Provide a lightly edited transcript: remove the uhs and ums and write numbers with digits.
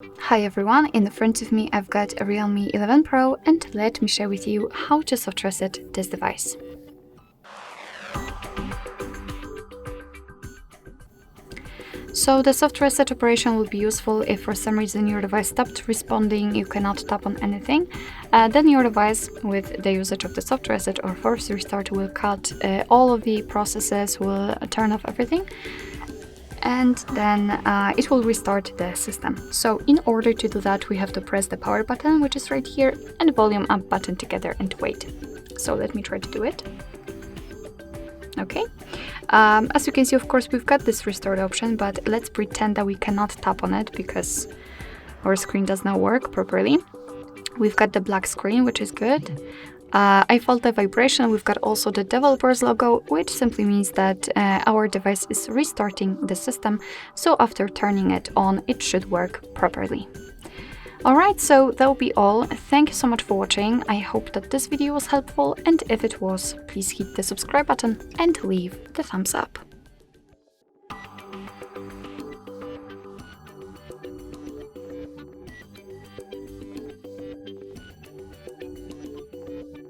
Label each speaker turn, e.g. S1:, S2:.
S1: Hi everyone, in front of me I've got a REALME 11 Pro and let me share with you how to soft reset this device. So the soft reset operation will be useful if for some reason your device stopped responding, you cannot tap on anything. Then your device, with the usage of the soft reset or force restart, will cut all of the processes, will turn off everything, and then it will restart the system. So in order to do that, we have to press the power button, which is right here, and the volume up button together and wait. So let me try to do it. Okay. As you can see, of course, we've got this restart option, but let's pretend that we cannot tap on it because our screen does not work properly. We've got the black screen, which is good. I felt the vibration. We've got also the developer's logo, which simply means that our device is restarting the system. So after turning it on, it should work properly. Alright, so that will be all. Thank you so much for watching. I hope that this video was helpful, and if it was, please hit the subscribe button and leave the thumbs up.